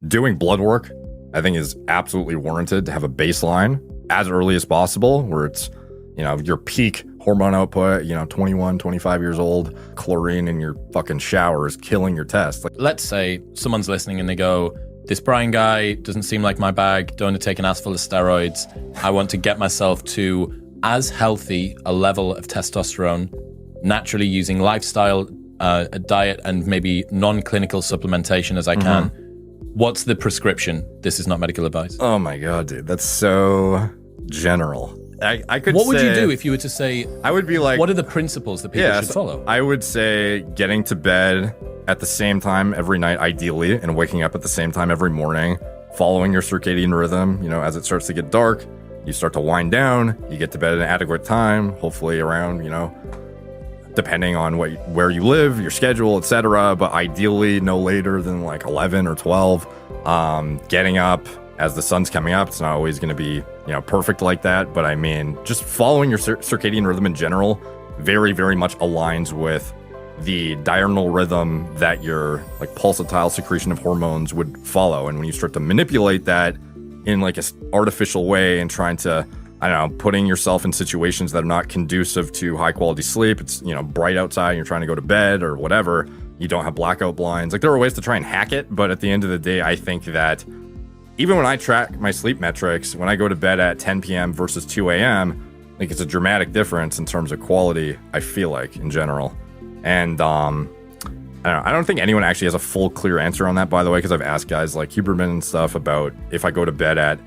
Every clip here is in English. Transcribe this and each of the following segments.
Doing blood work, I think, is absolutely warranted to have a baseline as early as possible where it's, your peak hormone output, 21, 25 years old, chlorine in your fucking shower is killing your test. Let's say someone's listening and they go, this Brian guy doesn't seem like my bag, don't want to take an ass full of steroids. I want to get myself to as healthy a level of testosterone, naturally using lifestyle, a diet, and maybe non-clinical supplementation as I can. What's the prescription? This is not medical advice. Oh my God, dude, that's so general. I could What say, would you do if you were to say, I would be like, what are the principles that people should follow? I would say getting to bed at the same time every night, ideally, and waking up at the same time every morning, following your circadian rhythm. As it starts to get dark, you start to wind down, you get to bed at an adequate time, hopefully around, depending on where you live, your schedule, etc. But ideally no later than like 11 or 12. Getting up as the sun's coming up, it's not always going to be, perfect like that. But I mean, just following your circadian rhythm in general very, very much aligns with the diurnal rhythm that your like pulsatile secretion of hormones would follow. And when you start to manipulate that in like an artificial way and trying to, putting yourself in situations that are not conducive to high quality sleep, it's, bright outside and you're trying to go to bed or whatever, you don't have blackout blinds. Like there are ways to try and hack it. But at the end of the day, I think that even when I track my sleep metrics, when I go to bed at 10 p.m. versus 2 a.m., I think it's a dramatic difference in terms of quality, I feel like, in general. And I don't think anyone actually has a full, clear answer on that, by the way, because I've asked guys like Huberman and stuff about if I go to bed at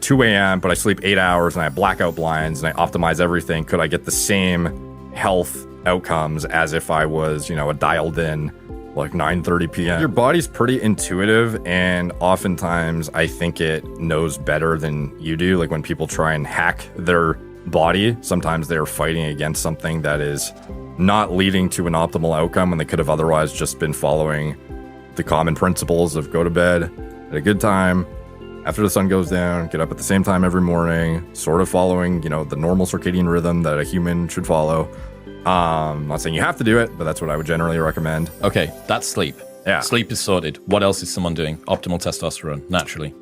2 a.m., but I sleep 8 hours and I have blackout blinds and I optimize everything, could I get the same health outcomes as if I was, a dialed in like 9:30 p.m. Your body's pretty intuitive, and oftentimes I think it knows better than you do. Like when people try and hack their body, sometimes they're fighting against something that is not leading to an optimal outcome when they could have otherwise just been following the common principles of go to bed at a good time, after the sun goes down, get up at the same time every morning, sort of following, the normal circadian rhythm that a human should follow. I'm not saying you have to do it, but that's what I would generally recommend. Okay, that's sleep. Yeah. Sleep is sorted. What else is someone doing? Optimal testosterone, naturally.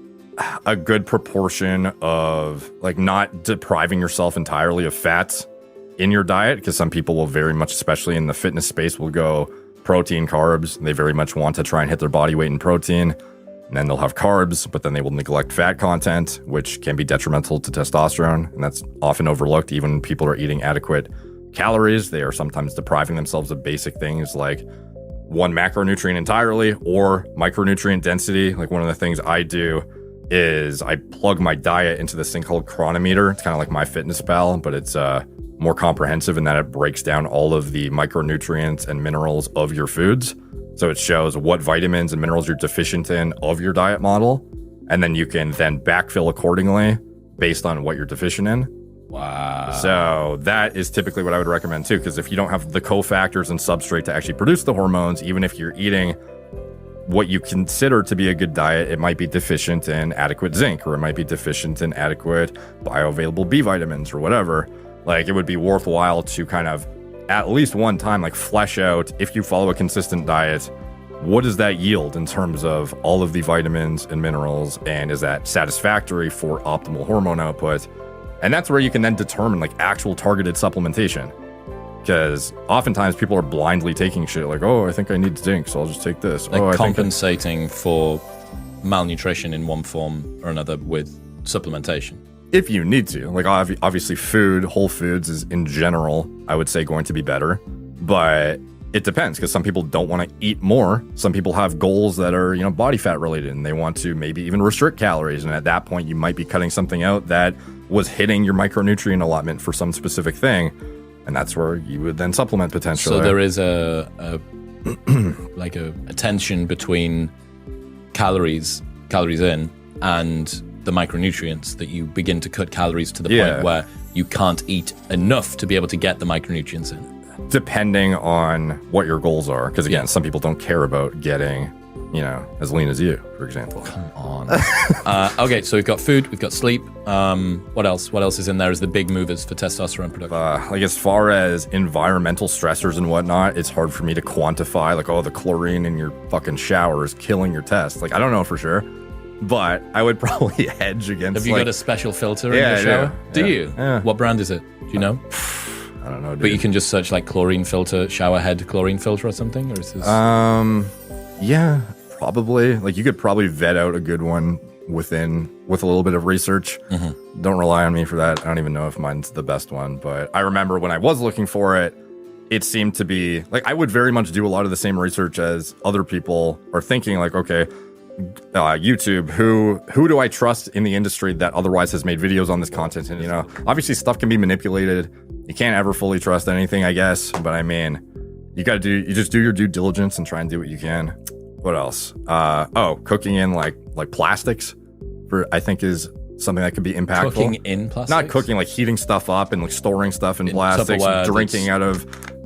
A good proportion of like not depriving yourself entirely of fats in your diet, because some people will very much, especially in the fitness space, will go protein, carbs. They very much want to try and hit their body weight in protein. And then they'll have carbs, but then they will neglect fat content, which can be detrimental to testosterone. And that's often overlooked. Even when people are eating adequate calories, they are sometimes depriving themselves of basic things like one macronutrient entirely or micronutrient density. Like one of the things I do is I plug my diet into this thing called Chronometer. It's kind of like MyFitnessPal, but it's more comprehensive in that it breaks down all of the micronutrients and minerals of your foods. So it shows what vitamins and minerals you're deficient in of your diet model. And then you can then backfill accordingly based on what you're deficient in. Wow. So that is typically what I would recommend too, because if you don't have the cofactors and substrate to actually produce the hormones, even if you're eating what you consider to be a good diet, it might be deficient in adequate zinc, or it might be deficient in adequate bioavailable B vitamins or whatever. Like it would be worthwhile to kind of at least one time, like flesh out, if you follow a consistent diet, what does that yield in terms of all of the vitamins and minerals? And is that satisfactory for optimal hormone output? And that's where you can then determine like actual targeted supplementation. Because oftentimes people are blindly taking shit like, oh, I think I need zinc, so I'll just take this. Like compensating for malnutrition in one form or another with supplementation. If you need to. Like obviously food, whole foods is in general, I would say, going to be better. But it depends, because some people don't want to eat more. Some people have goals that are, body fat related, and they want to maybe even restrict calories. And at that point, you might be cutting something out that was hitting your micronutrient allotment for some specific thing. And that's where you would then supplement potentially. So there is a tension between calories in and the micronutrients, that you begin to cut calories to the point where you can't eat enough to be able to get the micronutrients in. Depending on what your goals are. Because again, some people don't care about getting you know, as lean as you, for example. Come on. Okay, so we've got food, we've got sleep. What else? What else is in there as the big movers for testosterone production? Like as far as environmental stressors and whatnot, it's hard for me to quantify, like, oh, the chlorine in your fucking shower is killing your test. Like, I don't know for sure, but I would probably hedge against. Have you got a special filter in your shower? Do you? Yeah. What brand is it? Do you know? I don't know, dude. But you can just search like chlorine filter, shower head chlorine filter or something, or is this? Yeah, probably. Like you could probably vet out a good one with a little bit of research. Mm-hmm. Don't rely on me for that. I don't even know if mine's the best one, but I remember when I was looking for it, it seemed to be like I would very much do a lot of the same research as other people are thinking. Like, okay, YouTube, who do I trust in the industry that otherwise has made videos on this content? And you know, obviously stuff can be manipulated. You can't ever fully trust anything, I guess. But I mean, you just do your due diligence and try and do what you can. What else? Cooking in like plastics, I think is something that could be impactful. Cooking in plastics? Not cooking, like heating stuff up and like storing stuff in plastics, Tupperware, drinking out of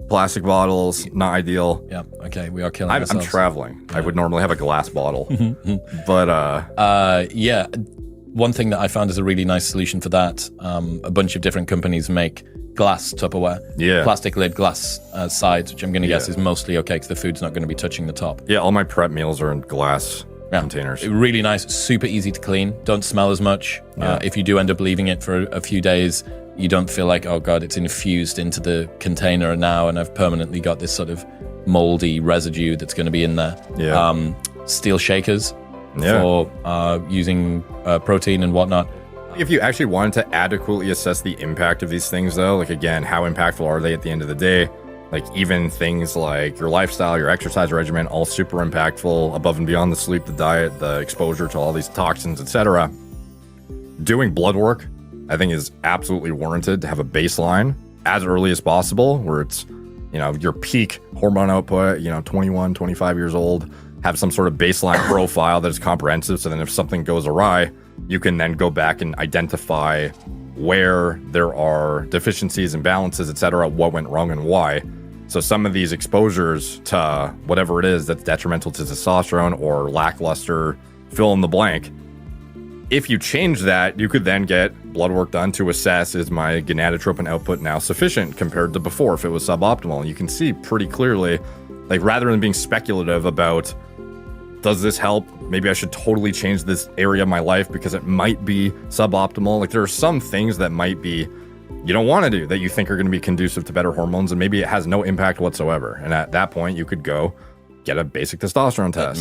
plastic bottles. Not ideal. Yeah. Okay. We are killing ourselves. I'm traveling. Yeah. I would normally have a glass bottle, but yeah. One thing that I found is a really nice solution for that. A bunch of different companies make glass Tupperware, plastic lid, glass sides, which I'm going to guess is mostly okay because the food's not going to be touching the top. Yeah, all my prep meals are in glass containers. Really nice, super easy to clean, don't smell as much. If you do end up leaving it for a few days, you don't feel like, oh God, it's infused into the container now and I've permanently got this sort of moldy residue that's going to be in there. Yeah. Steel shakers for using protein and whatnot. If you actually wanted to adequately assess the impact of these things, though, like, again, how impactful are they at the end of the day? Like, even things like your lifestyle, your exercise regimen, all super impactful above and beyond the sleep, the diet, the exposure to all these toxins, etc. Doing blood work, I think, is absolutely warranted to have a baseline as early as possible, where it's, you know, your peak hormone output, you know, 21, 25 years old, have some sort of baseline profile that is comprehensive. So then if something goes awry, you can then go back and identify where there are deficiencies, imbalances, etc., what went wrong and why. So some of these exposures to whatever it is that's detrimental to testosterone or lackluster, fill in the blank, if you change that, you could then get blood work done to assess, is my gonadotropin output now sufficient compared to before if it was suboptimal? And you can see pretty clearly, like, rather than being speculative about, does this help? Maybe I should totally change this area of my life because it might be suboptimal. Like, there are some things that might be, you don't want to do, that you think are going to be conducive to better hormones, and maybe it has no impact whatsoever. And at that point, you could go get a basic testosterone test.